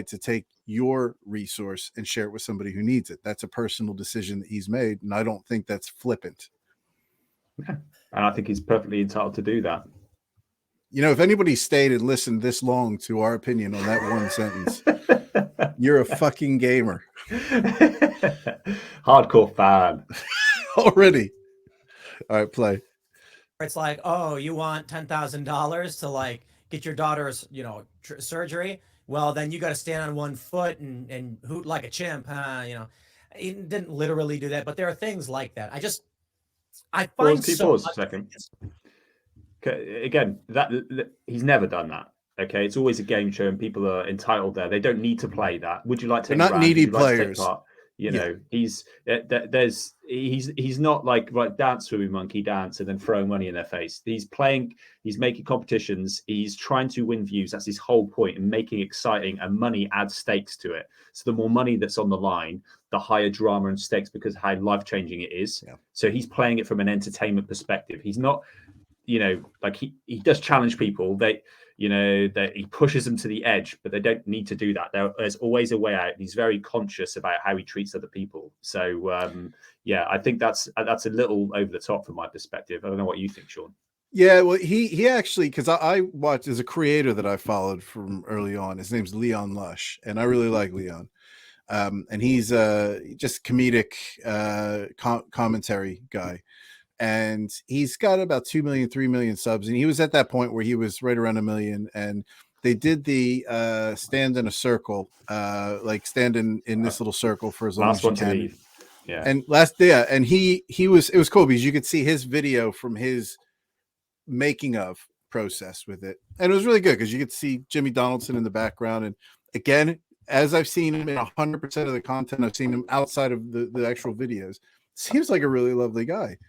to take your resource and share it with somebody who needs it. That's a personal decision that he's made, and I don't think that's flippant. Yeah. And I think he's perfectly entitled to do that. You know, if anybody stayed and listened this long to our opinion on that one sentence, you're a fucking gamer. Hardcore fan. Already. All right, play. It's like, oh, you want $10,000 to like get your daughter's, surgery? Well, then you got to stand on one foot and hoot like a chimp, huh? He didn't literally do that, but there are things like that. I find pause a second. Okay, again, that he's never done that. Okay, it's always a game show, and people are entitled there. They don't need to play that. Would you like to? They're not needy players. He's not like, right, dance with me, monkey dance, and then throwing money in their face. He's playing. He's making competitions. He's trying to win views. That's his whole point, and making exciting. And money adds stakes to it. So the more money that's on the line, the higher drama and stakes, because of how life changing it is. Yeah. So he's playing it from an entertainment perspective. He's not. Like he does challenge people. That he pushes them to the edge, but they don't need to do that. There's always a way out. He's very conscious about how he treats other people. So I think that's a little over the top from my perspective. I don't know what you think, Sean. Yeah, well, he actually, because I watched, there's a creator that I followed from early on. His name's Leon Lush, and I really like Leon. And he's just comedic commentary guy. And he's got about 2 million, 3 million subs. And he was at that point where he was right around 1 million. And they did the stand in a circle, like stand in this little circle for as long as you can. Yeah. And and it was cool because you could see his video from his making of process with it. And it was really good because you could see Jimmy Donaldson in the background. And again, as I've seen him in 100% of the content, I've seen him outside of the actual videos. Seems like a really lovely guy.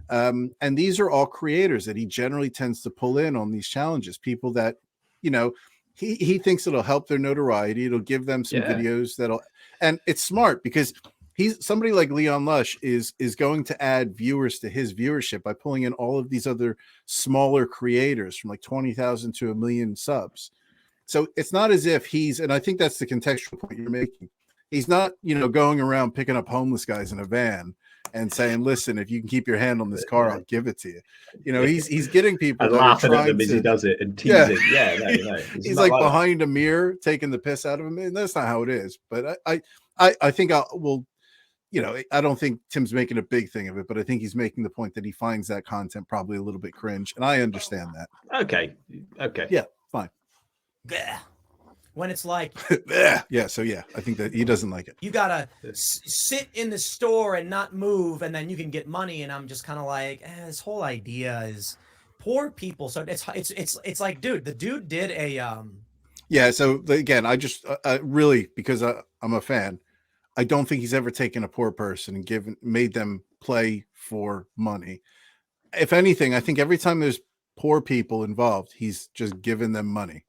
And these are all creators that he generally tends to pull in on these challenges. People that, he thinks it'll help their notoriety. It'll give them some videos and it's smart because he's somebody like Leon Lush is going to add viewers to his viewership by pulling in all of these other smaller creators from like 20,000 to 1 million subs. So it's not as if and I think that's the contextual point you're making. He's not, going around picking up homeless guys in a van and saying, "Listen, if you can keep your hand on this car, I'll give it to you." He's getting people and laughing at them as he does it and teasing. He's like behind a mirror, taking the piss out of him. And that's not how it is. But I think I don't think Tim's making a big thing of it, but I think he's making the point that he finds that content probably a little bit cringe, and I understand that. Okay, yeah, fine. When it's like, so I think that he doesn't like it. You gotta sit in the store and not move, and then you can get money. And I'm just kind of like, this whole idea is poor people. So it's like, dude, the dude did a So again, I just really, because I'm a fan, I don't think he's ever taken a poor person and made them play for money. If anything, I think every time there's poor people involved, he's just given them money.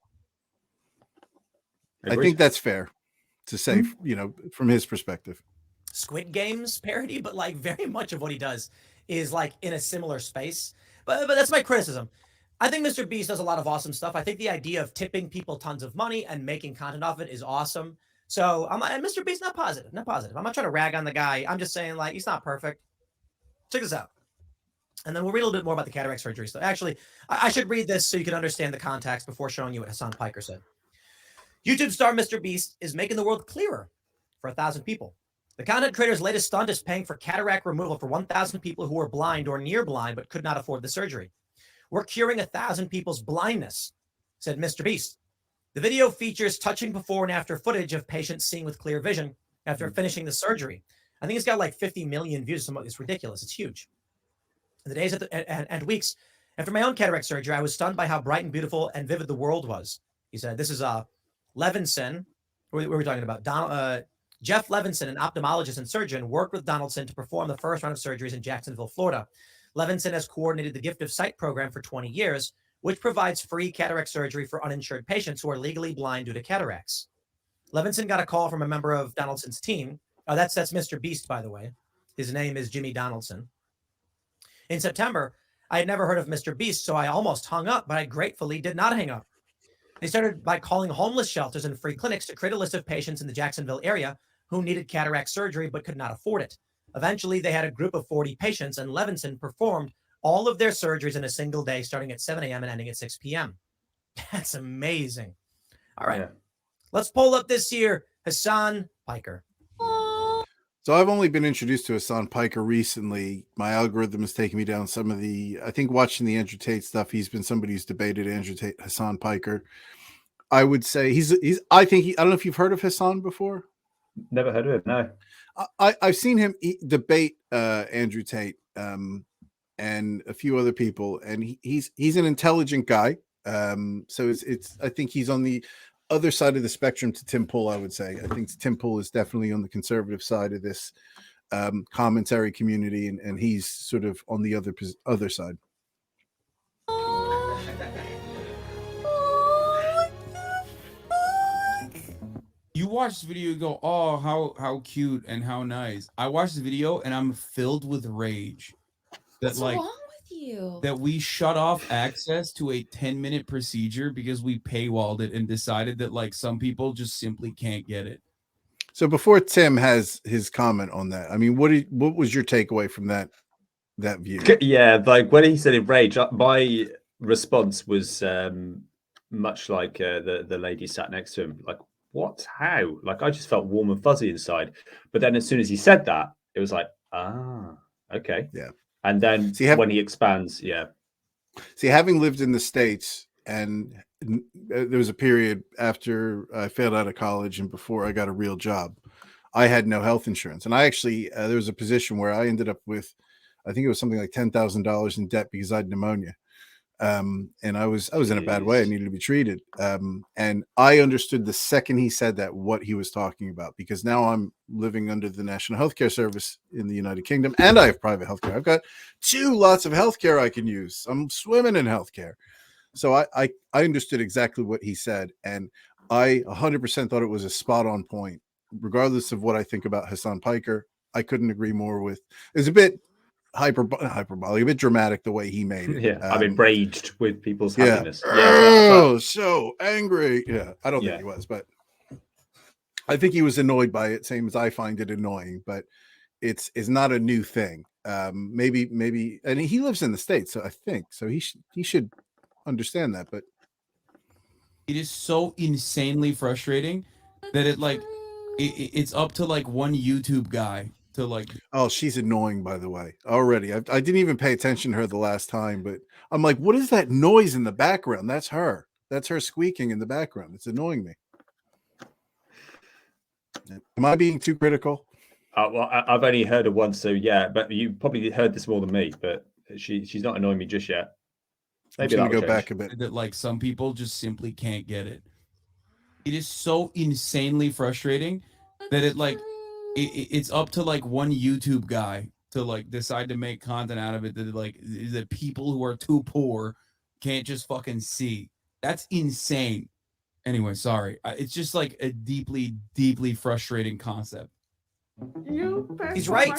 I think that's fair to say, from his perspective. Squid Games parody, but like very much of what he does is like in a similar space. But that's my criticism. I think Mr. Beast does a lot of awesome stuff. I think the idea of tipping people tons of money and making content off it is awesome. So Mr. Beast, not positive. I'm not trying to rag on the guy. I'm just saying, like, he's not perfect. Check this out. And then we'll read a little bit more about the cataract surgery. So actually, I should read this so you can understand the context before showing you what Hasan Piker said. YouTube star Mr. Beast is making the world clearer for 1,000 people. The content creator's latest stunt is paying for cataract removal for 1,000 people who are blind or near blind but could not afford the surgery. We're curing 1,000 people's blindness, said Mr. Beast. The video features touching before and after footage of patients seeing with clear vision after finishing the surgery. I think it's got like 50 million views. It's ridiculous. It's huge. In the days and weeks after my own cataract surgery, I was stunned by how bright and beautiful and vivid the world was. He said, this is Levinson. What were we talking about? Jeff Levinson, an ophthalmologist and surgeon, worked with Donaldson to perform the first round of surgeries in Jacksonville, Florida. Levinson has coordinated the Gift of Sight program for 20 years, which provides free cataract surgery for uninsured patients who are legally blind due to cataracts. Levinson got a call from a member of Donaldson's team. Oh, that's Mr. Beast, by the way. His name is Jimmy Donaldson. In September, I had never heard of Mr. Beast, so I almost hung up, but I gratefully did not hang up. They started by calling homeless shelters and free clinics to create a list of patients in the Jacksonville area who needed cataract surgery but could not afford it. Eventually, they had a group of 40 patients, and Levinson performed all of their surgeries in a single day, starting at 7 a.m. and ending at 6 p.m. That's amazing. All right. Yeah. Let's pull up this year Hasan Piker. So I've only been introduced to Hasan Piker recently. My algorithm has taken me down some of the, I think watching the Andrew Tate stuff, he's been somebody who's debated Andrew Tate, Hasan Piker. I would say I don't know if you've heard of Hasan before. Never heard of it. No. I've seen him debate Andrew Tate and a few other people, and he's an intelligent guy. So it's I think he's on the other side of the spectrum to Tim Pool. I would say I think Tim Pool is definitely on the conservative side of this commentary community, and he's sort of on the other side. You watch this video, you go, oh, how cute and how nice. I watched the video and I'm filled with rage. What's wrong with you? That we shut off access to a 10-minute procedure because we paywalled it and decided that like some people just simply can't get it. So before Tim has his comment on that, I mean, what was your takeaway from that view? Yeah, like when he said enrage, my response was much like the lady sat next to him, like, what? How? Like, I just felt warm and fuzzy inside. But then as soon as he said that, it was like, okay. Yeah. And then when he expands, yeah. See, having lived in the States, and there was a period after I failed out of college and before I got a real job, I had no health insurance. And I actually, there was a position where I ended up with, I think it was something like $10,000 in debt because I had pneumonia. And I was in a bad way. I needed to be treated. And I understood the second he said that, what he was talking about, because now I'm living under the National Healthcare Service in the United Kingdom, and I have private healthcare. I've got lots of healthcare I can use. I'm swimming in healthcare. So I understood exactly what he said. And I 100% thought it was a spot on point, regardless of what I think about Hasan Piker. I couldn't agree more with, it's a bit hyperbolic, a bit dramatic the way he made it. Yeah, I'm enraged with people's yeah. happiness. Yeah, so angry. Yeah, I don't think he was, but I think he was annoyed by it, same as I find it annoying. But it's not a new thing. Maybe, and he lives in the States, so I think so. He should understand that. But it is so insanely frustrating that it's up to like one YouTube guy to like. Oh, she's annoying, by the way. Already, I didn't even pay attention to her the last time, but I'm like, what is that noise in the background? That's her. That's her squeaking in the background. It's annoying me. Am I being too critical? Well, I've only heard her once, so yeah. But you probably heard this more than me. But she's not annoying me just yet. Maybe I'm gonna go back a bit. That like some people just simply can't get it. It is so insanely frustrating that it's up to like one YouTube guy to like decide to make content out of it that people who are too poor can't just fucking see. That's insane. Anyway, sorry. It's just like a deeply, deeply frustrating concept. He's right.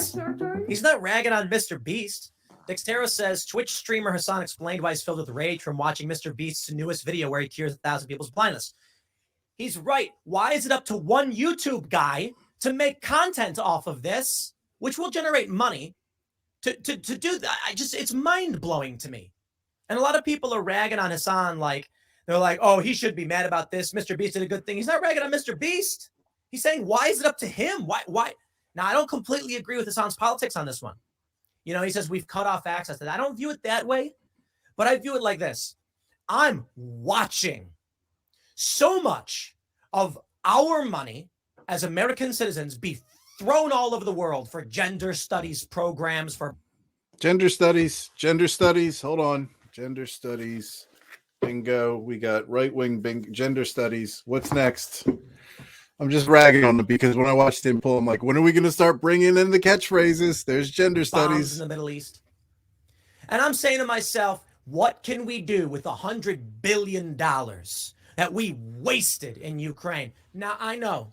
He's not ragging on Mr.Beast. Dextero says Twitch streamer Hasan explained why he's filled with rage from watching Mr.Beast's newest video where he cures 1,000 people's blindness. He's right. Why is it up to one YouTube guy to make content off of this, which will generate money to do that? It's mind blowing to me. And a lot of people are ragging on Hasan, like they're like, oh, he should be mad about this. Mr.Beast did a good thing. He's not ragging on Mr.Beast. He's saying, why is it up to him? Why? Now, I don't completely agree with Hasan's politics on this one. You know, he says we've cut off access to that. I don't view it that way, but I view it like this. I'm watching so much of our money as American citizens be thrown all over the world for gender studies programs, for gender studies. Hold on. Gender studies. Bingo. We got right-wing gender studies. What's next? I'm just ragging on them because when I watched Tim Pool, I'm like, when are we going to start bringing in the catchphrases? There's gender studies in the Middle East. And I'm saying to myself, what can we do with $100 billion that we wasted in Ukraine? Now, I know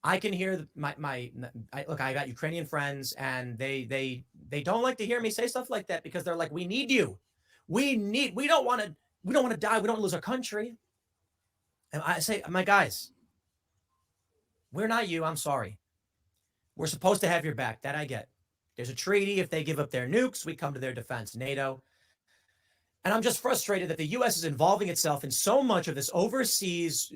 I can hear look, I got Ukrainian friends and they don't like to hear me say stuff like that because they're like, we need you. We don't want to die. We don't lose our country. And I say, my guys, we're not you. I'm sorry. We're supposed to have your back. That I get. There's a treaty. If they give up their nukes, we come to their defense. NATO. And I'm just frustrated that the U.S. is involving itself in so much of this overseas,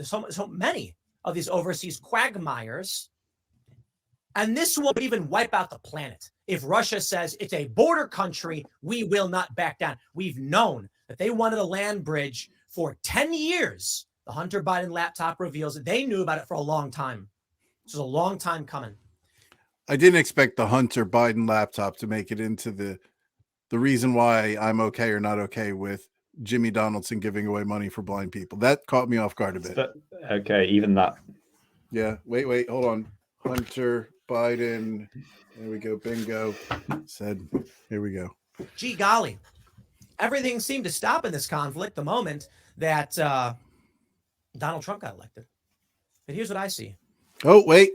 so many of these overseas quagmires. And this won't even wipe out the planet. If Russia says it's a border country, we will not back down. We've known that they wanted a land bridge for 10 years. The Hunter Biden laptop reveals that they knew about it for a long time. This is a long time coming. I didn't expect the Hunter Biden laptop to make it into the reason why I'm okay or not okay with Jimmy Donaldson giving away money for blind people. That caught me off guard a bit. But, okay, even that. Yeah. Wait, hold on. Hunter Biden. There we go. Bingo. Said, here we go. Gee golly. Everything seemed to stop in this conflict the moment that Donald Trump got elected. But here's what I see. Oh, wait.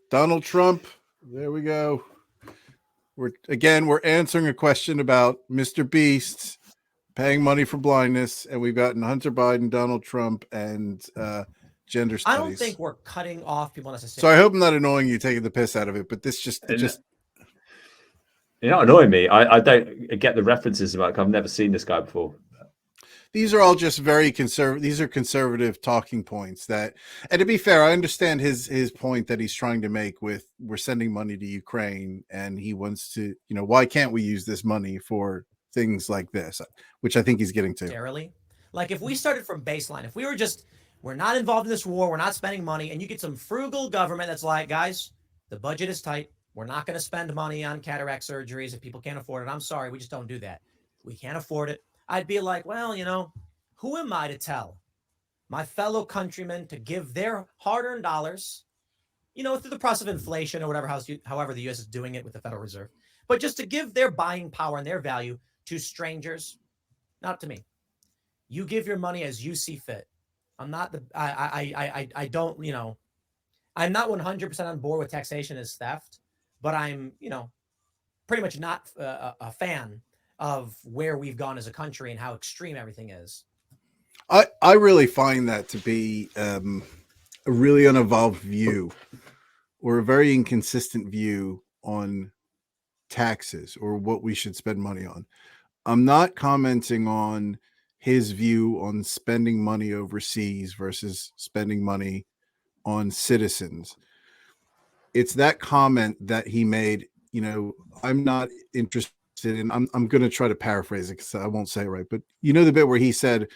Donald Trump. There we go. We're answering a question about Mr. Beast paying money for blindness, and we've gotten Hunter Biden, Donald Trump, and gender studies. I don't think we're cutting off people necessarily. So I hope I'm not annoying you, taking the piss out of it, but this just you're not annoying me. I don't get the references. Like, I've never seen this guy before. These are all just very conservative. These are conservative talking points that, and to be fair, I understand his point that he's trying to make with we're sending money to Ukraine and he wants to, why can't we use this money for things like this, which I think he's getting to. Like if we started from baseline, if we were we're not involved in this war, we're not spending money, and you get some frugal government that's like, guys, the budget is tight. We're not going to spend money on cataract surgeries if people can't afford it. I'm sorry, we just don't do that. We can't afford it. I'd be like, well, who am I to tell my fellow countrymen to give their hard-earned dollars, through the process of inflation or however the U.S. is doing it with the Federal Reserve, but just to give their buying power and their value to strangers, not to me. You give your money as you see fit. I'm not I don't, I'm not 100% on board with taxation as theft, but I'm, pretty much not a fan of where we've gone as a country and how extreme everything is. I really find that to be a really unevolved view or a very inconsistent view on taxes or what we should spend money on. I'm not commenting on his view on spending money overseas versus spending money on citizens. It's that comment that he made, I'm not interested in, I'm going to try to paraphrase it because I won't say it right, but the bit where he said,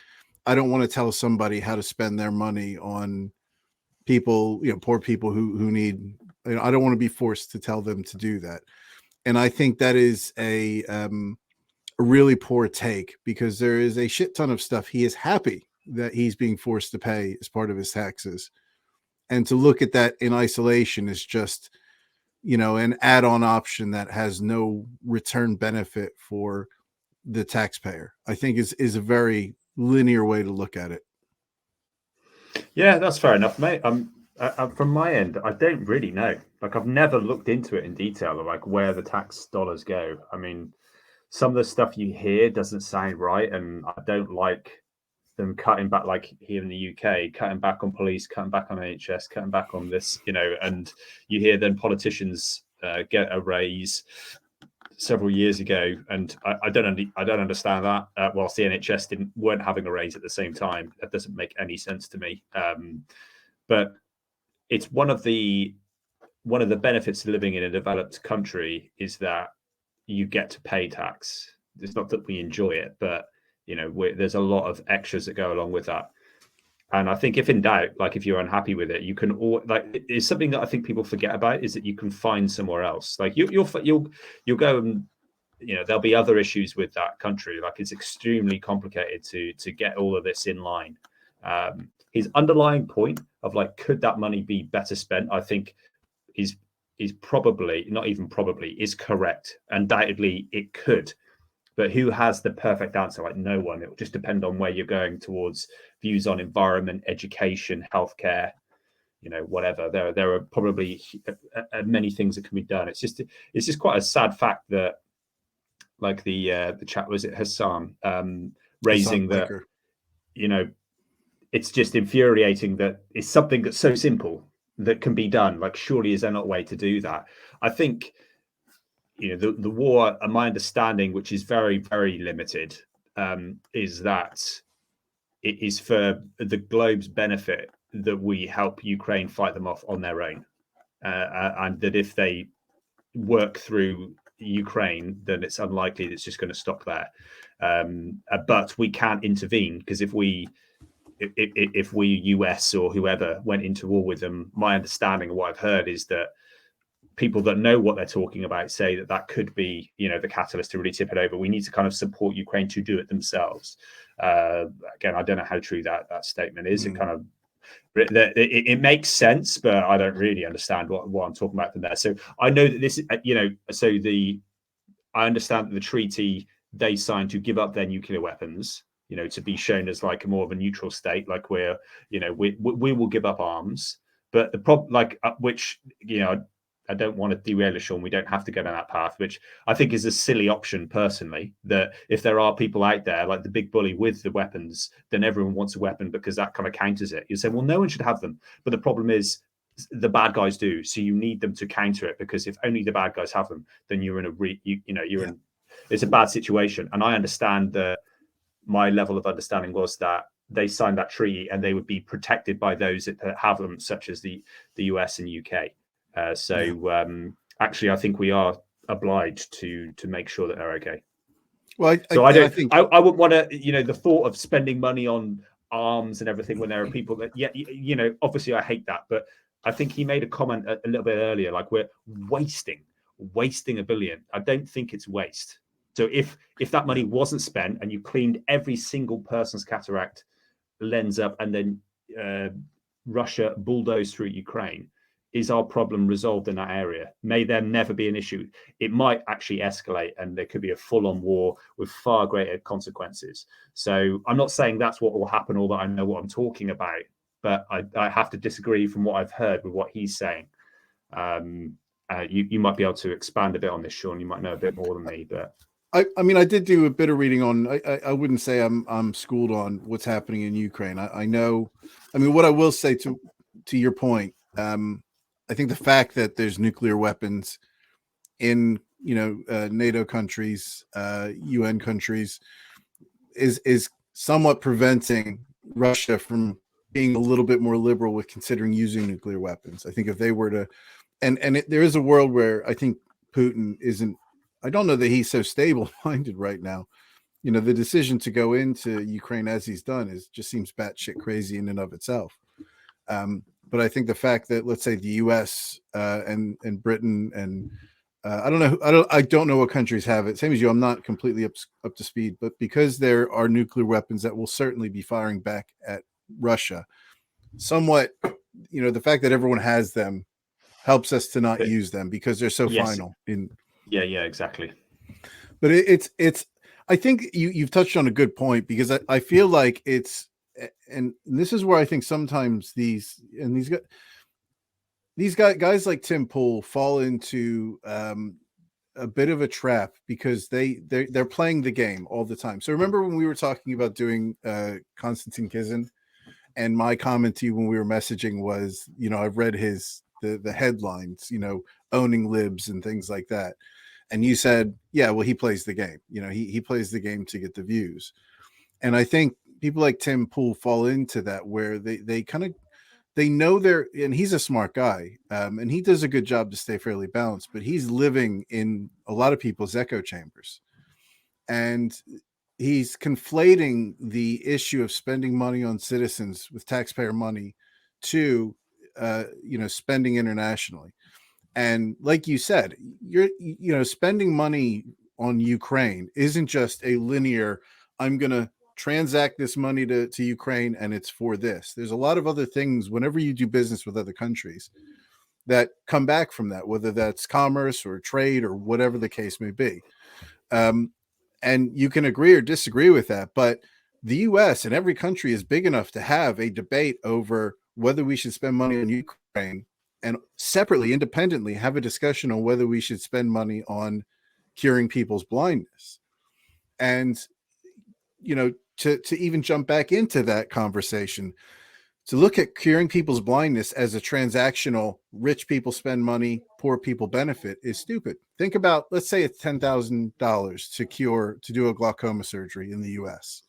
I don't want to tell somebody how to spend their money on people, poor people who need, I don't want to be forced to tell them to do that. And I think that is a really poor take because there is a shit ton of stuff he is happy that he's being forced to pay as part of his taxes. And to look at that in isolation is just, an add-on option that has no return benefit for the taxpayer, I think is a very linear way to look at it. Yeah, that's fair enough, mate. From my end, I don't really know. Like, I've never looked into it in detail of like where the tax dollars go. I mean, some of the stuff you hear doesn't sound right, and I don't like them cutting back, like here in the UK, cutting back on police, cutting back on NHS, cutting back on this, and you hear then politicians get a raise several years ago, and I don't understand that. Whilst the NHS weren't having a raise at the same time, that doesn't make any sense to me. But it's one of the benefits of living in a developed country is that you get to pay tax. It's not that we enjoy it, but there's a lot of extras that go along with that. And I think if in doubt, like if you're unhappy with it, you can it's something that I think people forget about is that you can find somewhere else. Like you'll go and there'll be other issues with that country. Like it's extremely complicated to get all of this in line. His underlying point of like, could that money be better spent? I think is probably not even probably is correct. Undoubtedly, it could. But who has the perfect answer? Like no one. It will just depend on where you're going towards views on environment, education, healthcare, whatever. There are probably many things that can be done. It's just quite a sad fact that, like the chat, was it Hasan raising that, it's just infuriating that it's something that's so simple that can be done. Like, surely is there not a way to do that? I think, the war, my understanding, which is very, very limited, is that it is for the globe's benefit that we help Ukraine fight them off on their own, and that if they work through Ukraine, then it's unlikely that it's just going to stop there. But we can't intervene, because if we US or whoever went into war with them, my understanding of what I've heard is that people that know what they're talking about say that could be, the catalyst to really tip it over. We need to kind of support Ukraine to do it themselves. Again, I don't know how true that statement is. It kind of it makes sense, but I don't really understand what I'm talking about from there. So I know that this, I understand that the treaty they signed to give up their nuclear weapons, to be shown as like more of a neutral state, like we will give up arms. But the problem, which, I don't want to derail it, Sean. We don't have to go down that path, which I think is a silly option personally, that if there are people out there like the big bully with the weapons, then everyone wants a weapon because that kind of counters it. You say, well, no one should have them. But the problem is the bad guys do. So you need them to counter it, because if only the bad guys have them, then you're in it's a bad situation. And I understand that my level of understanding was that they signed that treaty and they would be protected by those that have them, such as the US and UK. Actually, I think we are obliged to make sure that they're okay. Well, I think I wouldn't want to, the thought of spending money on arms and everything when there are people that, obviously I hate that, but I think he made a comment a little bit earlier, like we're wasting $1 billion. I don't think it's waste. So if that money wasn't spent and you cleaned every single person's cataract lens up, and then Russia bulldozed through Ukraine, is our problem resolved in that area? May there never be an issue. It might actually escalate, and there could be a full-on war with far greater consequences. So I'm not saying that's what will happen, or that I know what I'm talking about, but I have to disagree from what I've heard with what he's saying. You might be able to expand a bit on this, Sean. You might know a bit more than me, but I mean, I did do a bit of reading on. I wouldn't say I'm schooled on what's happening in Ukraine. I know. I mean, what I will say to your point, I think the fact that there's nuclear weapons in NATO countries, UN countries, is somewhat preventing Russia from being a little bit more liberal with considering using nuclear weapons. I think if they were to, there is a world where I think Putin isn't. I don't know that he's so stable-minded right now. The decision to go into Ukraine as he's done just seems batshit crazy in and of itself. But I think the fact that, let's say, the U.S. And Britain and I don't know what countries have it. Same as you, I'm not completely up to speed. But because there are nuclear weapons that will certainly be firing back at Russia, somewhat, the fact that everyone has them helps us to not use them because they're so final. Yeah, exactly. But it's. I think you've touched on a good point, because I feel like it's. And this is where I think sometimes these guys like Tim Pool fall into a bit of a trap, because they're playing the game all the time. So remember when we were talking about doing Konstantin Kizin, and my comment to you when we were messaging was, I've read the headlines, owning libs and things like that, and you said, yeah, well, he plays the game. He plays the game to get the views. And I think people like Tim Pool fall into that, where they know and he's a smart guy, and he does a good job to stay fairly balanced, but he's living in a lot of people's echo chambers, and he's conflating the issue of spending money on citizens with taxpayer money to spending internationally. And like you said, you're spending money on Ukraine isn't just a linear, I'm going to transact this money to Ukraine and it's for this. There's a lot of other things whenever you do business with other countries that come back from that, whether that's commerce or trade or whatever the case may be. And you can agree or disagree with that, but the US and every country is big enough to have a debate over whether we should spend money on Ukraine, and separately, independently, have a discussion on whether we should spend money on curing people's blindness. And to even jump back into that conversation, to look at curing people's blindness as a transactional, rich people spend money, poor people benefit, is stupid. Think about, let's say it's $10,000 to do a glaucoma surgery in the US.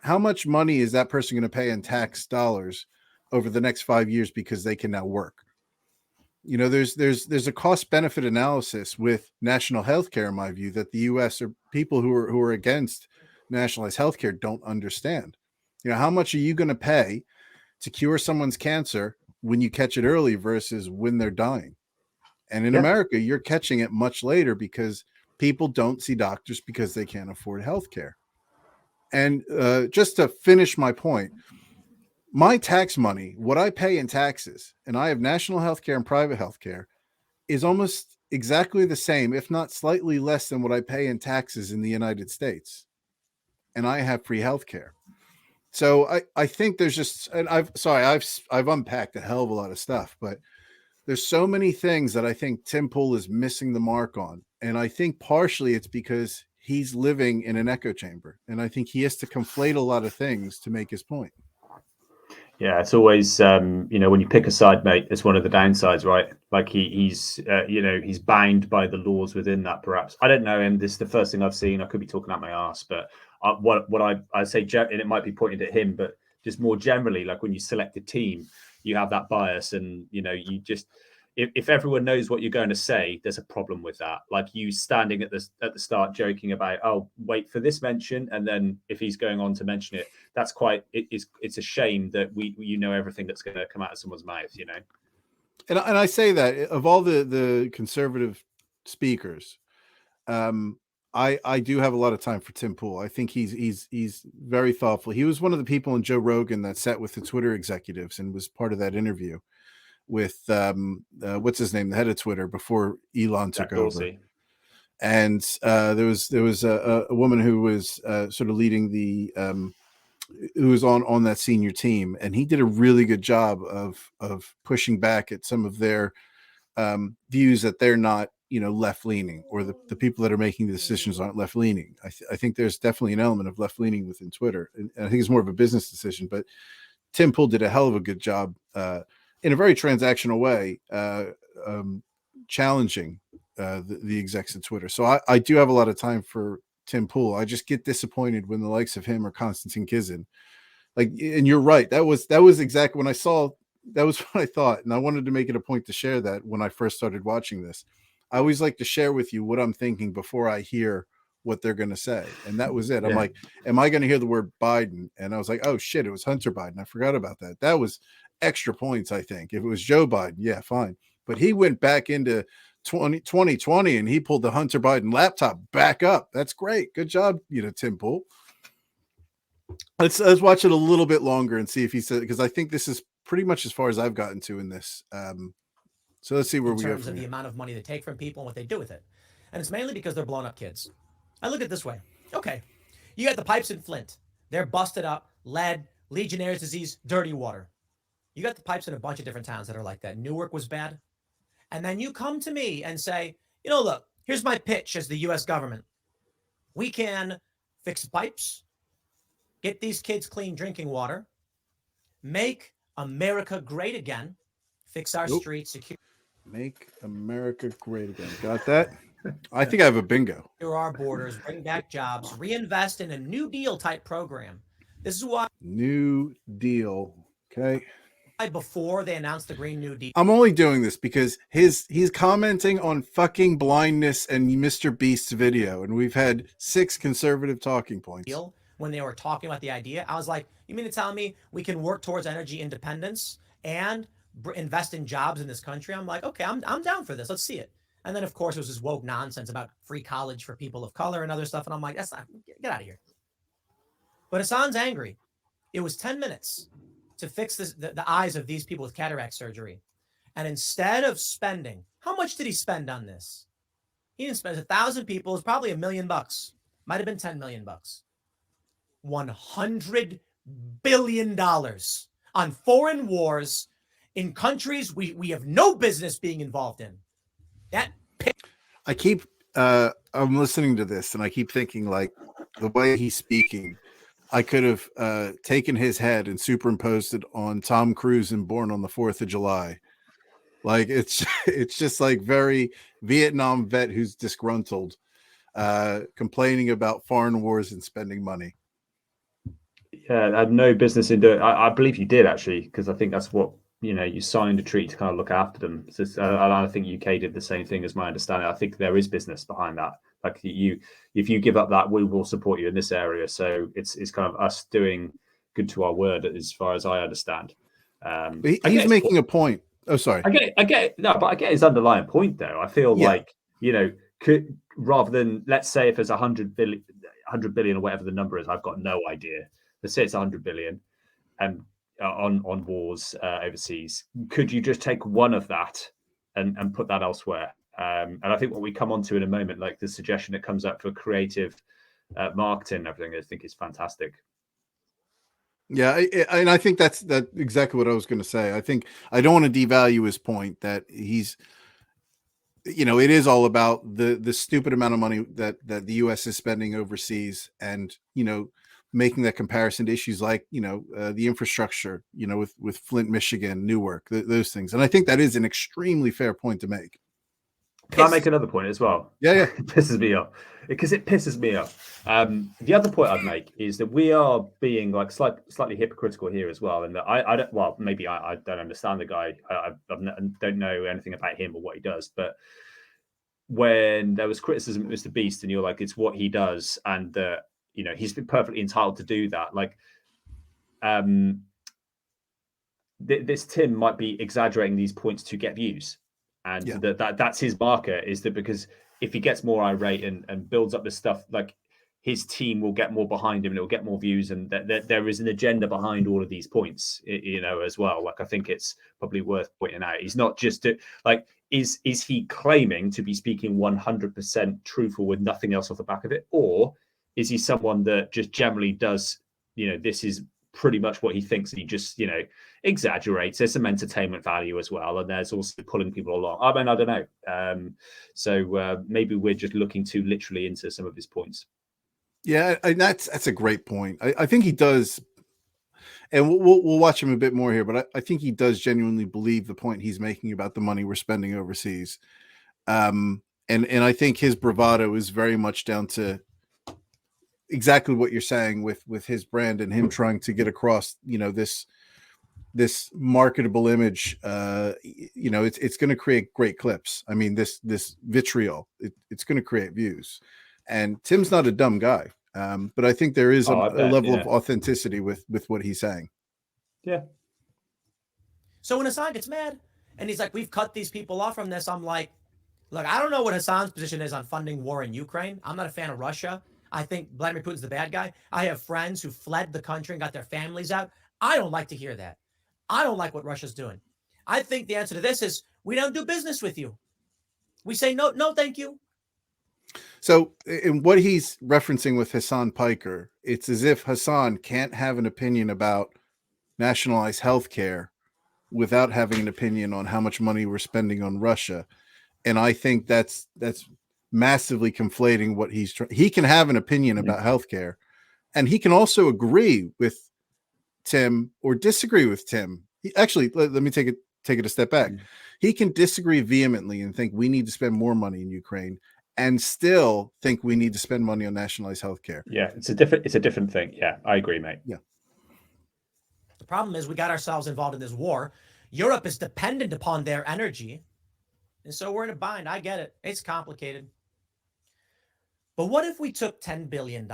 How much money is that person going to pay in tax dollars over the next 5 years because they can now work? You know, there's a cost benefit analysis with national health care, in my view, that the US or people who are against nationalized health care don't understand. You know, how much are you going to pay to cure someone's cancer when you catch it early versus when they're dying? And in America, you're catching it much later because people don't see doctors because they can't afford health care. And just to finish my point, my tax money, what I pay in taxes, and I have national health care and private health care, is almost exactly the same, if not slightly less than what I pay in taxes in the United States. And I have free health care. So I think there's just, and I've unpacked a hell of a lot of stuff, but there's so many things that I think Tim Pool is missing the mark on. And I think partially it's because he's living in an echo chamber. And I think he has to conflate a lot of things to make his point. Yeah, it's always, you know, when you pick a side, mate, it's one of the downsides, right? Like he's you know, he's bound by the laws within that, perhaps. I don't know him. This is the first thing I've seen. I could be talking out my ass, but what I say, and it might be pointed at him, but just more generally, like when you select a team, you have that bias, and you know, you just if everyone knows what you're going to say, there's a problem with that. Like you standing at the start joking about, oh, wait for this mention, and then if he's going on to mention it, that's it's a shame that you know everything that's going to come out of someone's mouth, you know. And I say that of all the conservative speakers, I do have a lot of time for Tim Pool. I think he's very thoughtful. He was one of the people in Joe Rogan that sat with the Twitter executives and was part of that interview with what's his name, the head of Twitter before Elon took over. And there was a woman who was sort of leading the who was on that senior team, and he did a really good job of pushing back at some of their views that they're not, you know, left leaning, or the people that are making the decisions aren't left leaning. I think there's definitely an element of left leaning within Twitter, and I think it's more of a business decision. But Tim Pool did a hell of a good job in a very transactional way, challenging the execs at Twitter. So I do have a lot of time for Tim Pool. I just get disappointed when the likes of him or Konstantin Kizin, like, and you're right. That was exactly when I saw, that was what I thought. And I wanted to make it a point to share that when I first started watching this. I always like to share with you what I'm thinking before I hear what they're going to say. And that was it. Yeah. I'm like, am I going to hear the word Biden? And I was like, oh shit, it was Hunter Biden. I forgot about that. That was extra points, I think. If it was Joe Biden, yeah, fine. But he went back into 2020 and he pulled the Hunter Biden laptop back up. That's great. Good job, you know, Tim Pool. Let's watch it a little bit longer and see if he said, because I think this is pretty much as far as I've gotten to in this. So let's see where we go. In terms of the amount of money they take from people and what they do with it. And it's mainly because they're blowing up kids. I look at it this way. Okay, you got the pipes in Flint. They're busted up, lead, Legionnaire's disease, dirty water. You got the pipes in a bunch of different towns that are like that. Newark was bad. And then you come to me and say, you know, look, here's my pitch as the U.S. government. We can fix pipes, get these kids clean drinking water, make America great again, fix our streets, secure. Make America great again. Got that? I think I have a bingo. Secure our borders, bring back jobs, reinvest in a New Deal type program. This is why. New Deal. Okay. Before they announced the Green New Deal. I'm only doing this because he's commenting on fucking blindness and Mr.Beast's video, and we've had 6 conservative talking points. When they were talking about the idea, I was like, you mean to tell me we can work towards energy independence and invest in jobs in this country? I'm like, okay, I'm down for this. Let's see it. And then, of course, it was this woke nonsense about free college for people of color and other stuff. And I'm like, that's not, get out of here. But Hasan's angry. It was 10 minutes to fix this, the eyes of these people with cataract surgery. And instead of spending, how much did he spend on this? He didn't spend 1,000 people. It was probably $1 million. Might have been $10 million. $100 billion on foreign wars in countries we have no business being involved in. I'm listening to this and I keep thinking, like, the way he's speaking, I could have taken his head and superimposed it on Tom Cruise in Born on the 4th of July. Like it's it's just like very Vietnam vet who's disgruntled, complaining about foreign wars and spending money. Yeah, I had no business in doing. I believe you did actually, because I think that's what you signed a treaty to kind of look after them. So I think UK did the same thing, as my understanding. I think there is business behind that. Like if you give up that, we will support you in this area. So it's kind of us doing good to our word, as far as I understand. He's making a point. Oh, sorry. I get no, but I get his underlying point though. I feel like could, rather than, let's say if there's 100 billion or whatever the number is, I've got no idea. Let's say it's 100 billion and on wars overseas. Could you just take one of that and put that elsewhere? And I think what we come on to in a moment, like the suggestion that comes up for creative marketing and everything, I think is fantastic. Yeah, and I think that's exactly what I was going to say. I think I don't want to devalue his point that he's, it is all about the stupid amount of money that the U.S. is spending overseas, and making that comparison to issues like the infrastructure, with Flint, Michigan, Newark, those things. And I think that is an extremely fair point to make. Can I make another point as well? Yeah. It pisses me off because it pisses me off. The other point I'd make is that we are being like slightly hypocritical here as well, and that I don't. Well, maybe I don't understand the guy. I don't know anything about him or what he does. But when there was criticism of Mr.Beast, and you're like, it's what he does, and he's been perfectly entitled to do that. Like, this Tim might be exaggerating these points to get views. And that's his marker, is that because if he gets more irate and builds up this stuff, like his team will get more behind him and it'll get more views, and that there is an agenda behind all of these points, as well. Like, I think it's probably worth pointing out. He's not just is he claiming to be speaking 100% truthful with nothing else off the back of it? Or is he someone that just generally does, this is pretty much what he thinks, and he just exaggerates? There's some entertainment value as well, and there's also pulling people along. I mean, I don't know. So maybe we're just looking too literally into some of his points. Yeah, and that's a great point. I think he does, and we'll watch him a bit more here, but I think he does genuinely believe the point he's making about the money we're spending overseas. And I think his bravado is very much down to exactly what you're saying with his brand and him trying to get across, this marketable image. It's going to create great clips. I mean, this vitriol, it's going to create views. And Tim's not a dumb guy, but I think there is a level of authenticity with what he's saying. Yeah. So when Hasan gets mad and he's like, we've cut these people off from this, I'm like, look, I don't know what Hasan's position is on funding war in Ukraine. I'm not a fan of Russia. I think Vladimir Putin's the bad guy. I have friends who fled the country and got their families out. I don't like to hear that. I don't like what Russia's doing. I think the answer to this is we don't do business with you. We say no, thank you. So in what he's referencing with Hasan Piker, it's as if Hasan can't have an opinion about nationalized healthcare without having an opinion on how much money we're spending on Russia. And I think that's massively conflating what he can have an opinion about healthcare, and he can also agree with Tim or disagree with Tim. Actually, let me take it a step back. He can disagree vehemently and think we need to spend more money in Ukraine, and still think we need to spend money on nationalized healthcare. Yeah, it's a different thing. Yeah, I agree, mate. Yeah. The problem is we got ourselves involved in this war. Europe is dependent upon their energy, and so we're in a bind. I get it. It's complicated. But what if we took $10 billion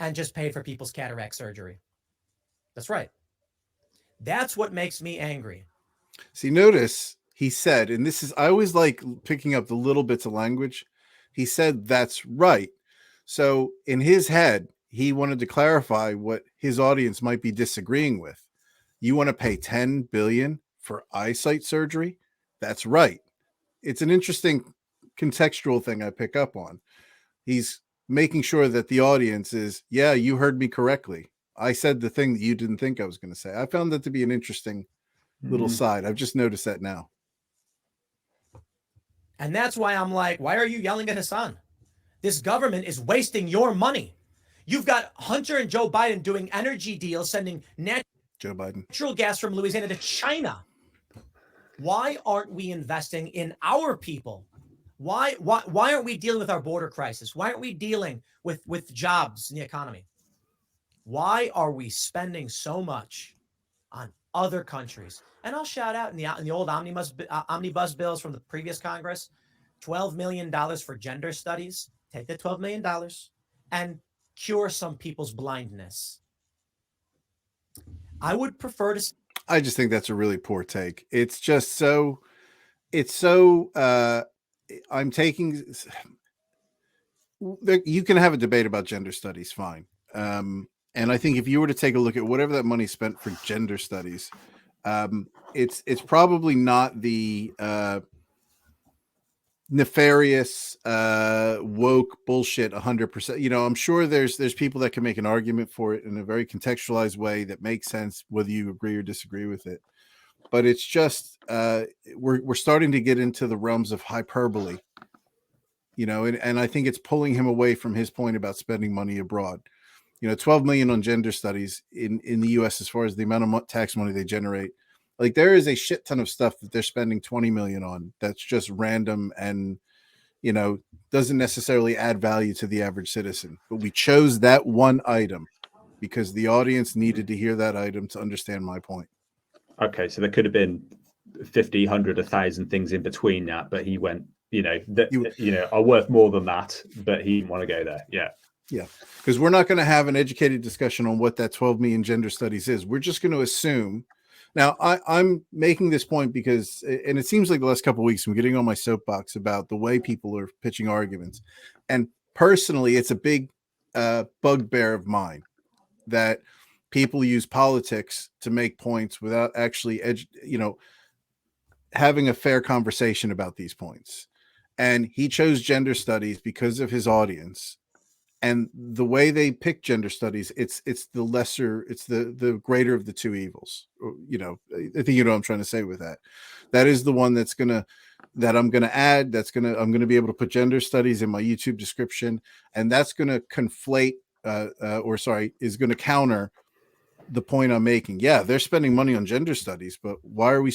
and just paid for people's cataract surgery? That's right. That's what makes me angry. See, notice he said, and this is, I always like picking up the little bits of language. He said, that's right. So in his head, he wanted to clarify what his audience might be disagreeing with. You want to pay $10 billion for eyesight surgery? That's right. It's an interesting contextual thing I pick up on. He's making sure that the audience is, yeah, you heard me correctly. I said the thing that you didn't think I was going to say. I found that to be an interesting little side. I've just noticed that now. And that's why I'm like, why are you yelling at Hasan? This government is wasting your money. You've got Hunter and Joe Biden doing energy deals, sending Joe Biden. natural gas from Louisiana to China. Why aren't we investing in our people? Why aren't we dealing with our border crisis? Why aren't we dealing with jobs in the economy? Why are we spending so much on other countries? And I'll shout out in the old omnibus bills from the previous Congress, $12 million for gender studies. Take the $12 million and cure some people's blindness. I would prefer to. I just think that's a really poor take. It's just so. I'm taking. You can have a debate about gender studies, fine. And I think if you were to take a look at whatever that money spent for gender studies, it's probably not the nefarious woke bullshit 100%. You know, I'm sure there's people that can make an argument for it in a very contextualized way that makes sense, whether you agree or disagree with it. But it's just we're starting to get into the realms of hyperbole, you know, and I think it's pulling him away from his point about spending money abroad. You know, 12 million on gender studies in the US, as far as the amount of tax money they generate. Like, there is a shit ton of stuff that they're spending 20 million on that's just random and, you know, doesn't necessarily add value to the average citizen. But we chose that one item because the audience needed to hear that item to understand my point. Okay, so there could have been 50, 100, 1,000 things in between that, but he went, you know, are worth more than that, but he didn't want to go there. Yeah. Yeah, because we're not going to have an educated discussion on what that 12 million gender studies is. We're just going to assume. Now, I'm making this point because, and it seems like the last couple of weeks I'm getting on my soapbox about the way people are pitching arguments. And personally, it's a big bugbear of mine that people use politics to make points without actually, having a fair conversation about these points. And he chose gender studies because of his audience. And the way they pick gender studies, it's the lesser, it's the greater of the two evils. You know, I think you know what I'm trying to say with that. That is the one that I'm gonna add. I'm gonna be able to put gender studies in my YouTube description, and that's gonna conflate, is gonna counter the point I'm making. Yeah, they're spending money on gender studies, but why are we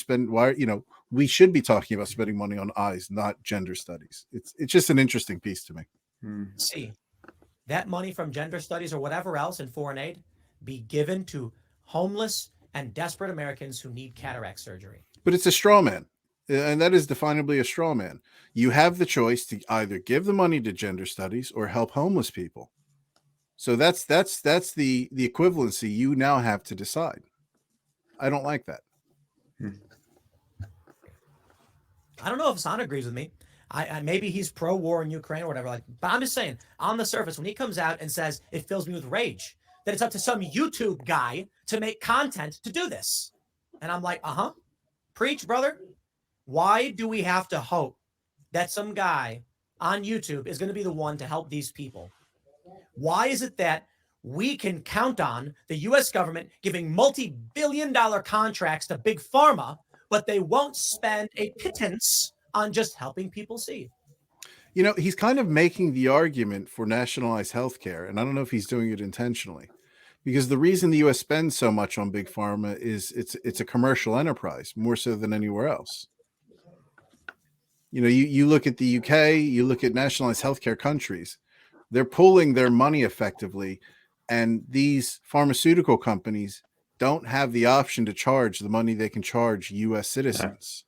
we should be talking about spending money on eyes, not gender studies. It's just an interesting piece to me. See. That money from gender studies or whatever else in foreign aid be given to homeless and desperate Americans who need cataract surgery. But it's a straw man, and that is definably a straw man. You have the choice to either give the money to gender studies or help homeless people. So that's the equivalency you now have to decide. I don't like that. I don't know if Hasan agrees with me. I maybe he's pro-war in Ukraine or whatever. But I'm just saying, on the surface, when he comes out and says it fills me with rage, that it's up to some YouTube guy to make content to do this, and I'm like, preach, brother. Why do we have to hope that some guy on YouTube is going to be the one to help these people? Why is it that we can count on the U.S. government giving multi-billion-dollar contracts to big pharma, but they won't spend a pittance on just helping people see? You know, he's kind of making the argument for nationalized healthcare, and I don't know if he's doing it intentionally, because the reason the U.S. spends so much on big pharma is it's a commercial enterprise more so than anywhere else. You know, you look at the UK, you look at nationalized healthcare countries, they're pulling their money effectively, and these pharmaceutical companies don't have the option to charge the money they can charge U.S. citizens.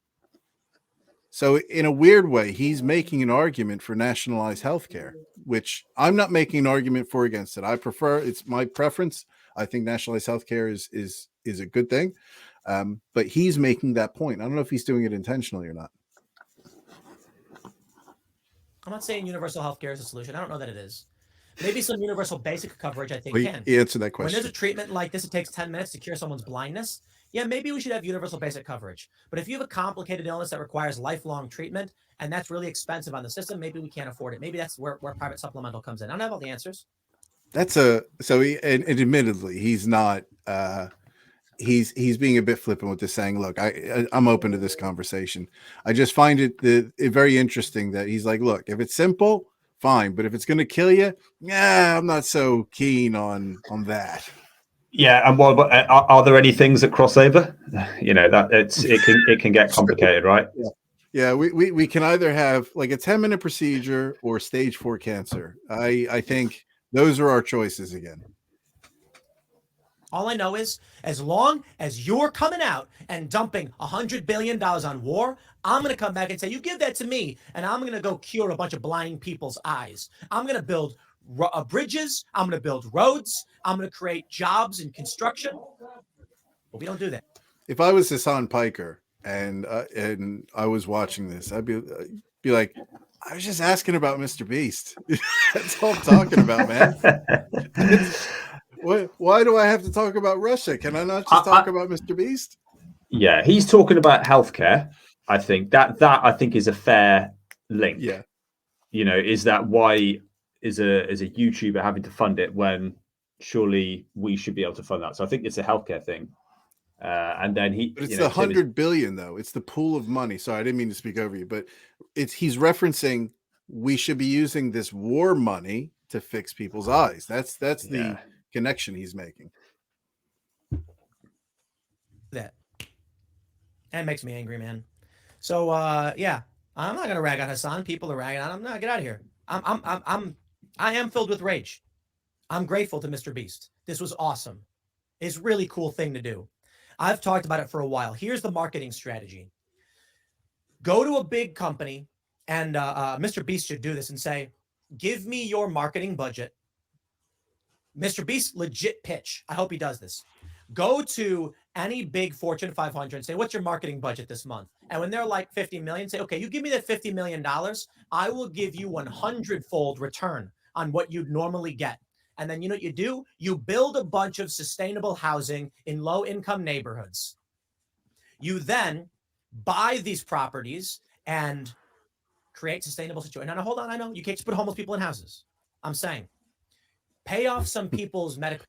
So in a weird way, he's making an argument for nationalized healthcare, which I'm not making an argument for against it. I prefer, it's my preference. I think nationalized healthcare is a good thing. But he's making that point. I don't know if he's doing it intentionally or not. I'm not saying universal healthcare is a solution. I don't know that it is. Maybe some universal basic coverage, I think, can. Answer that question. When there's a treatment like this, it takes 10 minutes to cure someone's blindness. Yeah, maybe we should have universal basic coverage. But if you have a complicated illness that requires lifelong treatment, and that's really expensive on the system, maybe we can't afford it. Maybe that's where private supplemental comes in. I don't have all the answers. And admittedly, he's not. He's being a bit flippant with this, saying, "Look, I'm open to this conversation. I just find it very interesting that he's like, look, if it's simple, fine. But if it's going to kill you, yeah, I'm not so keen on that. Yeah, and what about, are there any things that cross over? You know, that it can get complicated, right? Yeah, we can either have like a 10-minute procedure or stage 4 cancer. I think those are our choices again. All I know is, as long as you're coming out and dumping $100 billion on war, I'm going to come back and say, you give that to me, and I'm going to go cure a bunch of blind people's eyes. I'm going to build bridges. I'm going to build roads. I'm going to create jobs in construction. But we don't do that. If I was Hasan Piker and I was watching this, I'd be like, I was just asking about Mr. Beast. That's all I'm talking about, man. Why do I have to talk about Russia? Can I not just talk about Mr. Beast? Yeah, he's talking about healthcare. I think that I think is a fair link. Yeah. You know, is that why is a YouTuber having to fund it when surely we should be able to fund that? So I think it's a healthcare thing. And then but it's the $100 billion though. It's the pool of money. Sorry, I didn't mean to speak over you, but he's referencing we should be using this war money to fix people's eyes. That's the connection he's making. That makes me angry, man. So yeah, I'm not gonna rag on Hasan. People are ragging on him. No, get out of here. I am filled with rage. I'm grateful to Mr. Beast. This was awesome. It's a really cool thing to do. I've talked about it for a while. Here's the marketing strategy. Go to a big company, and Mr. Beast should do this and say, give me your marketing budget. Mr. Beast legit pitch. I hope he does this. Go to any big Fortune 500 and say, what's your marketing budget this month? And when they're like 50 million, say, okay, you give me that $50 million. I will give you 100-fold return on what you'd normally get. And then you know what you do? You build a bunch of sustainable housing in low-income neighborhoods. You then buy these properties and create sustainable situations. Now, hold on. I know you can't just put homeless people in houses. I'm saying pay off some people's medical.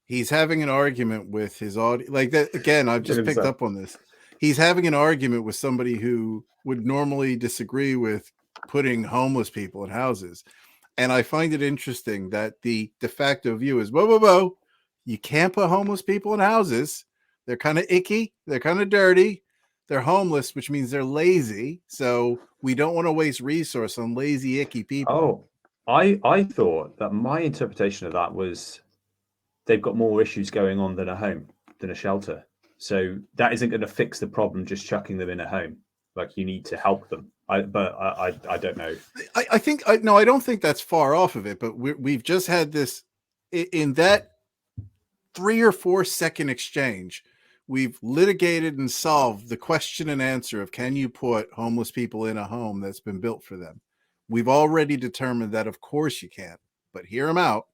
He's having an argument with his audience. Like that again, I've just picked up on this. He's having an argument with somebody who would normally disagree with putting homeless people in houses. And I find it interesting that the de facto view is, whoa, you can't put homeless people in houses. They're kind of icky. They're kind of dirty. They're homeless, which means they're lazy. So we don't want to waste resource on lazy, icky people. Oh, I thought that my interpretation of that was they've got more issues going on than a home, than a shelter. So that isn't going to fix the problem just chucking them in a home. Like you need to help them. I don't know. I don't think that's far off of it, but we've just had this in that 3 or 4 second exchange. We've litigated and solved the question and answer of can you put homeless people in a home that's been built for them? We've already determined that, of course, you can't, but hear them out.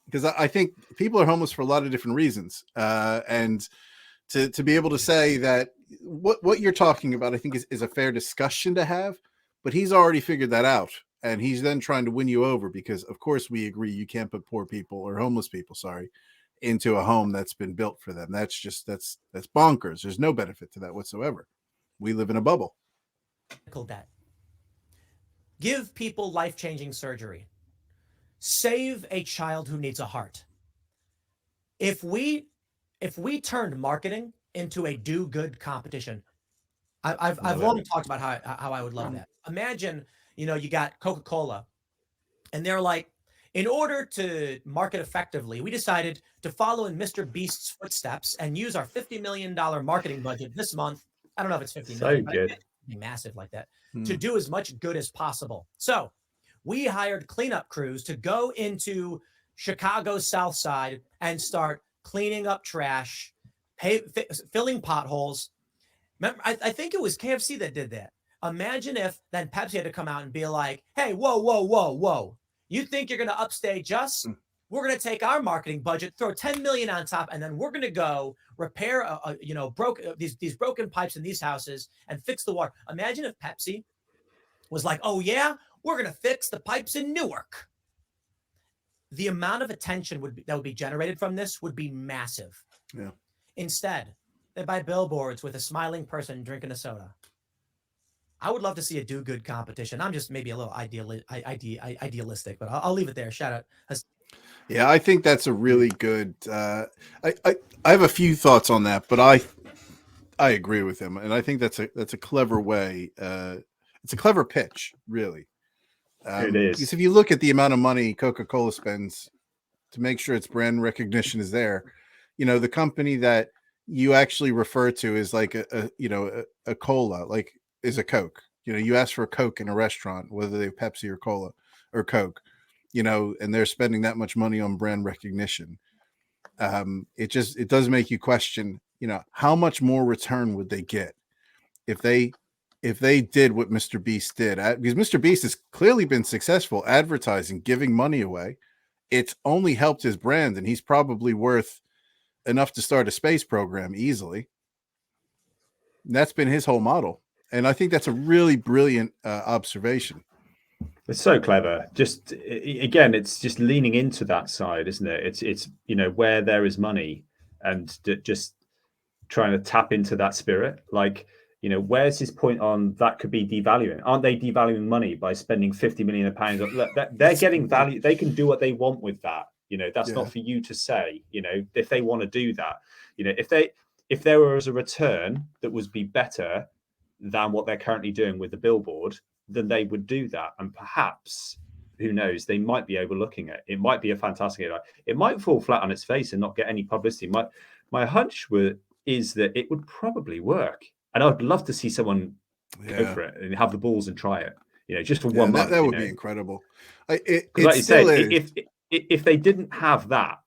Because I think people are homeless for a lot of different reasons. And to be able to say that what you're talking about, I think is a fair discussion to have, but he's already figured that out. And he's then trying to win you over because, of course, we agree you can't put poor people or homeless people, into a home that's been built for them. That's bonkers. There's no benefit to that whatsoever. We live in a bubble. Debt. Give people life-changing surgery. Save a child who needs a heart. If we turned marketing into a do-good competition, I've long talked about how I would love that. Imagine, you got Coca-Cola, and they're like, in order to market effectively, we decided to follow in Mr. Beast's footsteps and use our $50 million marketing budget this month. I don't know if it's 50 million, good. But be massive like that to do as much good as possible. So we hired cleanup crews to go into Chicago's South Side and start cleaning up trash, filling potholes. Remember, I think it was KFC that did that. Imagine if then Pepsi had to come out and be like, hey, whoa. You think you're going to upstage us? We're going to take our marketing budget, throw 10 million on top, and then we're going to go repair, these broken pipes in these houses and fix the water. Imagine if Pepsi was like, oh yeah, we're going to fix the pipes in Newark. The amount of attention that would be generated from this would be massive. Yeah. Instead, they buy billboards with a smiling person drinking a soda. I would love to see a do-good competition. I'm just maybe a little idealistic, but I'll leave it there. Shout out. Yeah, I think that's a really good. I have a few thoughts on that, but I agree with him, and I think that's a clever way. It's a clever pitch, really. It is. Because if you look at the amount of money Coca-Cola spends to make sure its brand recognition is there, the company that you actually refer to is like a cola, like is a Coke. You ask for a Coke in a restaurant, whether they have Pepsi or cola or Coke, and they're spending that much money on brand recognition. It does make you question, how much more return would they get if they did what Mr. Beast did? Because Mr. Beast has clearly been successful advertising, giving money away. It's only helped his brand, and he's probably worth enough to start a space program easily. And that's been his whole model. And I think that's a really brilliant observation. It's so clever. Just again, it's just leaning into that side, isn't it? It's where there is money, and just trying to tap into that spirit. Like, where's his point on that could be devaluing? Aren't they devaluing money by spending 50 million pounds? Look, they're getting value. They can do what they want with that. That's not for you to say. If they want to do that, if there was a return that would be better than what they're currently doing with the billboard, then they would do that. And perhaps, who knows, they might be overlooking it. It might be a fantastic idea. It might fall flat on its face and not get any publicity. My hunch is that it would probably work. And I'd love to see someone go for it and have the balls and try it, just for 1 month. That would be incredible. It like you still said, is. If they didn't have that,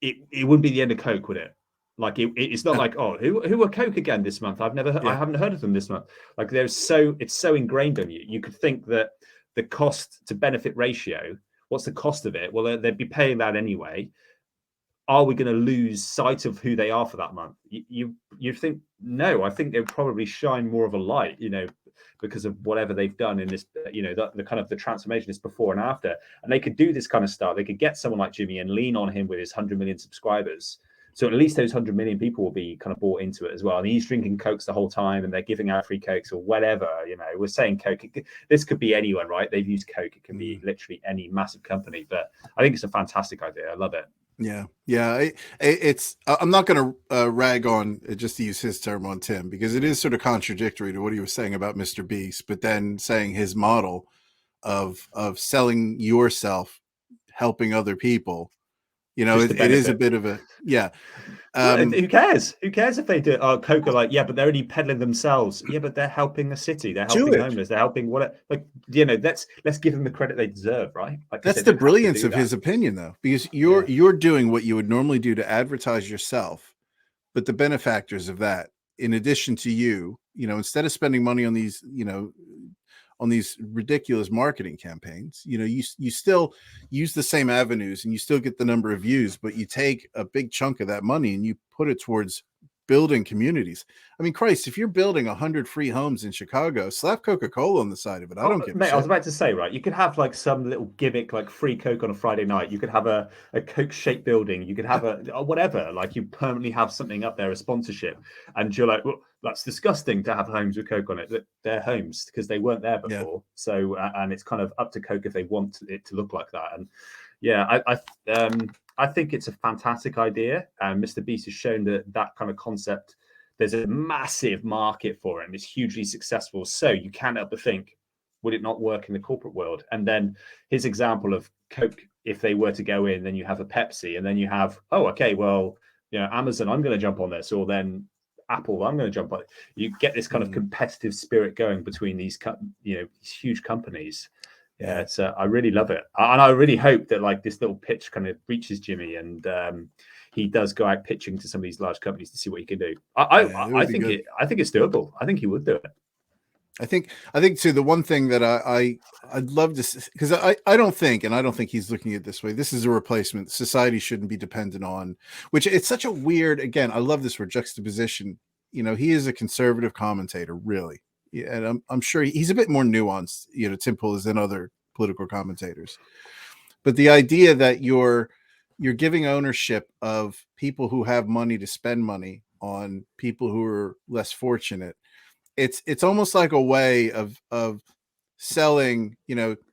it wouldn't be the end of Coke, would it? Like it's not like, oh, who are Coke again this month? I haven't heard of them this month. Like it's so ingrained on you. You could think that the cost to benefit ratio, what's the cost of it? Well, they'd be paying that anyway. Are we going to lose sight of who they are for that month? You think no? I think they'd probably shine more of a light, because of whatever they've done in this, the kind of the transformation is before and after, and they could do this kind of stuff. They could get someone like Jimmy and lean on him with his 100 million subscribers. So at least those 100 million people will be kind of bought into it as well. And he's drinking Cokes the whole time, and they're giving out free Cokes or whatever. We're saying Coke. This could be anyone, right? They've used Coke. It can be literally any massive company. But I think it's a fantastic idea. I love it. Yeah. It's. I'm not going to rag on, just to use his term, on Tim, because it is sort of contradictory to what he was saying about Mr. Beast, but then saying his model of selling yourself, helping other people. It is a bit of a who cares? Who cares if they do? Oh, Coke are like, yeah, but they're only peddling themselves. Yeah, but they're helping the city. They're helping homeless. They're helping what? Like, let's give them the credit they deserve, right? Like that's the brilliance of his opinion, though, because you're doing what you would normally do to advertise yourself, but the benefactors of that, in addition to you, instead of spending money on these, on these ridiculous marketing campaigns, you still use the same avenues and you still get the number of views, but you take a big chunk of that money and you put it towards building communities. I mean, Christ, if you're building 100 free homes in Chicago, slap Coca-Cola on the side of it. I don't give a shit. I was about to say, right, you could have like some little gimmick, like free Coke on a Friday night. You could have a Coke-shaped building. You could have a whatever, like you permanently have something up there, a sponsorship. And you're like, well, that's disgusting to have homes with Coke on it. They're homes because they weren't there before. Yeah. So, and it's kind of up to Coke if they want it to look like that. And yeah, I think it's a fantastic idea, and Mr. Beast has shown that kind of concept, there's a massive market for it, and it's hugely successful. So you can't help but think, would it not work in the corporate world? And then his example of Coke, if they were to go in, then you have a Pepsi, and then you have, oh, okay, well, Amazon, I'm going to jump on this, or then Apple, I'm going to jump on it. You get this kind of competitive spirit going between these, these huge companies. Yeah, it's I really love it, and I really hope that like this little pitch kind of reaches Jimmy, and he does go out pitching to some of these large companies to see what he can do. I think it's doable. I think he would do it. I think too, the one thing that I'd love to, because I don't think he's looking at it this way. This is a replacement. Society shouldn't be dependent on, which it's such a weird, again, I love this word, juxtaposition. He is a conservative commentator, really. Yeah, and I'm sure he's a bit more nuanced, Tim Pool is than other political commentators. But the idea that you're giving ownership of people who have money to spend money on people who are less fortunate, it's almost like a way of selling,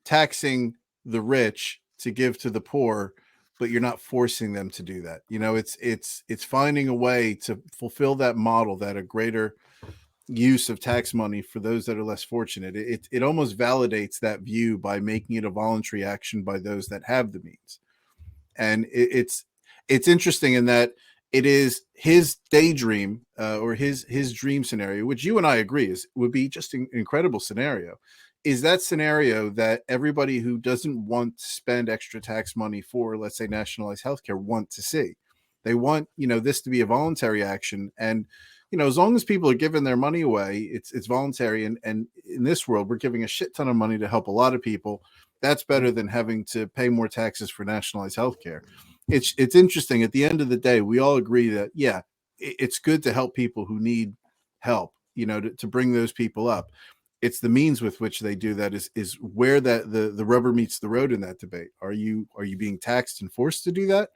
taxing the rich to give to the poor, but you're not forcing them to do that. It's finding a way to fulfill that model, that a greater use of tax money for those that are less fortunate. It almost validates that view by making it a voluntary action by those that have the means. And it's interesting in that it is his daydream or his dream scenario, which you and I agree would be just an incredible scenario. Is that scenario that everybody who doesn't want to spend extra tax money for, let's say, nationalized healthcare want to see? They want, this to be a voluntary action. And, as long as people are giving their money away, it's voluntary. And in this world, we're giving a shit ton of money to help a lot of people. That's better than having to pay more taxes for nationalized healthcare. It's interesting. At the end of the day, we all agree that, yeah, it's good to help people who need help, to bring those people up. It's the means with which they do that is where that the rubber meets the road in that debate. Are you being taxed and forced to do that?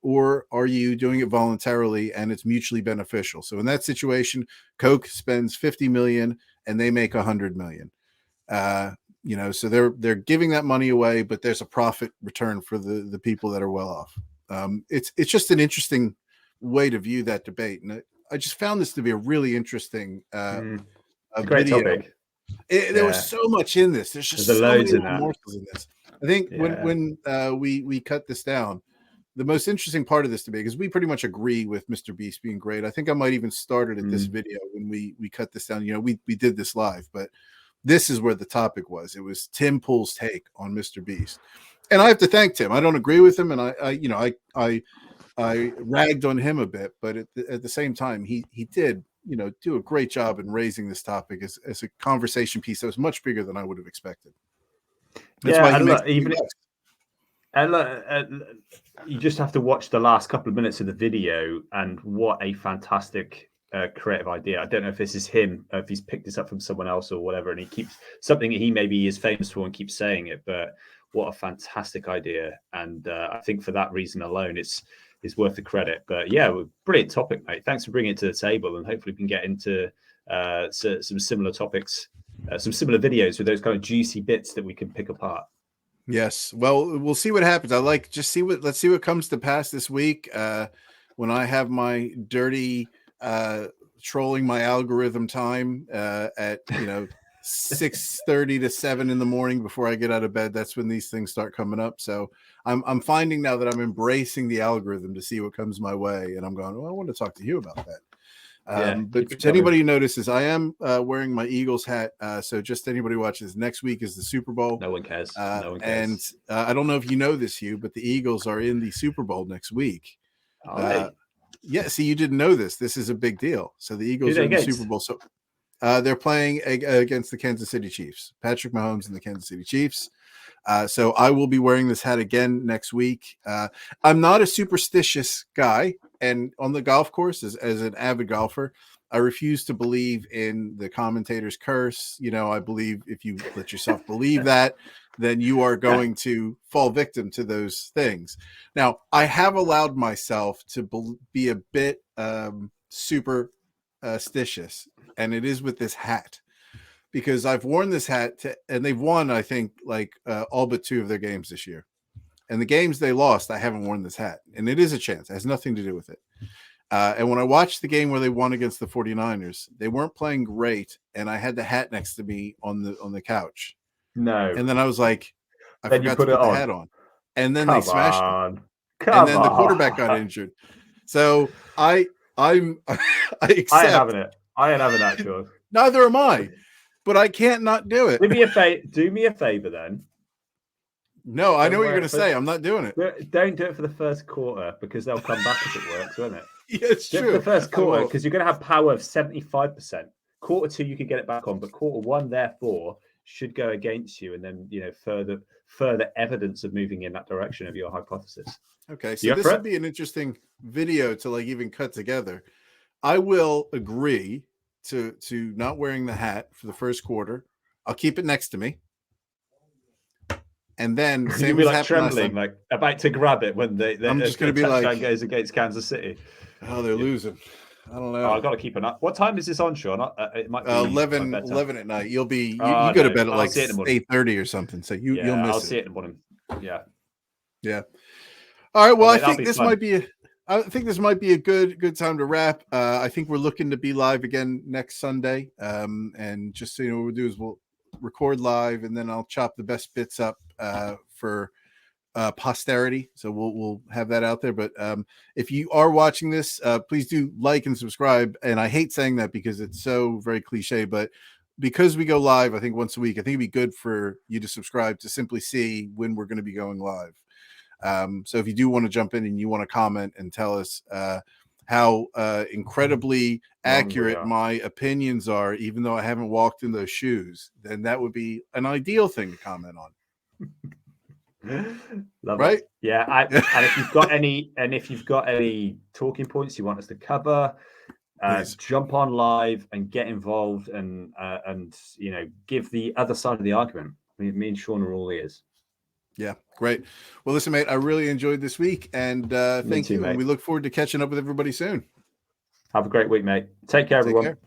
Or are you doing it voluntarily and it's mutually beneficial? So in that situation, Coke spends 50 million and they make 100 million. So they're giving that money away, but there's a profit return for the people that are well off. It's just an interesting way to view that debate, and I just found this to be a really interesting great video. topic. There was so much in this. There's just so many morsels in this. I think when we cut this down, the most interesting part of this debate, because we pretty much agree with Mr. Beast being great. I think I might even started at this video when we cut this down. We did this live, but this is where the topic was. It was Tim Pool's take on Mr. Beast. And I have to thank Tim. I don't agree with him, and I ragged on him a bit, but at the same time, he did do a great job in raising this topic as a conversation piece that was much bigger than I would have expected. That's why you just have to watch the last couple of minutes of the video, and what a fantastic creative idea. I don't know if this is him, if he's picked this up from someone else or whatever, and he keeps something that he maybe is famous for and keeps saying it, but what a fantastic idea. And I think for that reason alone, it's worth the credit. But yeah, brilliant topic, mate. Thanks for bringing it to the table, and hopefully we can get into some similar topics, some similar videos with those kind of juicy bits that we can pick apart. Yes. Well, we'll see what happens. Let's see what comes to pass this week. When I have my dirty trolling my algorithm time at 6:30 to 7 in the morning before I get out of bed, that's when these things start coming up. So I'm finding now that I'm embracing the algorithm to see what comes my way, and I'm going, I want to talk to you about that. But to anybody who notices, I am wearing my Eagles hat. So just anybody watches, next week is the Super Bowl. No one cares. And I don't know if you know this, Hugh, but the Eagles are in the Super Bowl next week. Yeah, see, you didn't know this. This is a big deal. So the Eagles are in the Super Bowl. So they're playing against the Kansas City Chiefs. Patrick Mahomes and the Kansas City Chiefs. So I will be wearing this hat again next week. I'm not a superstitious guy. And on the golf course, as an avid golfer, I refuse to believe in the commentator's curse. I believe if you let yourself believe that, then you are going to fall victim to those things. Now, I have allowed myself to be a bit superstitious, and it is with this hat. Because I've worn this hat and they've won, I think, all but 2 of their games this year. And the games they lost, I haven't worn this hat. And it is a chance. It has nothing to do with it. And when I watched the game where they won against the 49ers, they weren't playing great. And I had the hat next to me on the couch. No. And then I was like, I forgot to put the hat on. And then they smashed it. And then the quarterback got injured. So I accept. I ain't having it. I ain't having that, George. Neither am I. But I can't not do it. Do me a favor then. No, I know what you're going to say. I'm not doing it. Don't do it for the first quarter, because they'll come back if it works, won't it? Yeah, it's true. For the first quarter, because you're going to have power of 75%. Quarter 2, you can get it back on, but quarter 1, therefore, should go against you, and then further evidence of moving in that direction of your hypothesis. Okay, so this would be an interesting video to even cut together. I will agree to not wearing the hat for the first quarter. I'll keep it next to me. And then you'll be trembling, about to grab it when I'm just going to be goes against Kansas City. Oh, they're losing. I don't Oh, know. I got to keep an eye. What time is this on, Sean? It might be 11 my bedtime. 11 at night. You'll be you Oh, go to no. bed at I'll like see it in the morning. 8:30 or something. So you'll miss I'll it. see it in the morning. Yeah. Yeah. All right. Well, mate, I think this fun. might be a good time to wrap. I think we're looking to be live again next Sunday. And just so you know, what we'll do is we'll record live, and then I'll chop the best bits up for posterity. So we'll have that out there. But if you are watching this, please do like and subscribe. And I hate saying that because it's so very cliche, but because we go live, I think once a week, I think it'd be good for you to subscribe to simply see when we're going to be going live. So if you do want to jump in and you want to comment and tell us how incredibly accurate my opinions are, even though I haven't walked in those shoes, then that would be an ideal thing to comment on. Love right? it. Yeah. And if you've got any talking points you want us to cover, jump on live and get involved and give the other side of the argument. Me and Sean are all ears. Yeah, great. Well, listen, mate, I really enjoyed this week, and thank you. Mate. And we look forward to catching up with everybody soon. Have a great week, mate. Take care, everyone. Take care.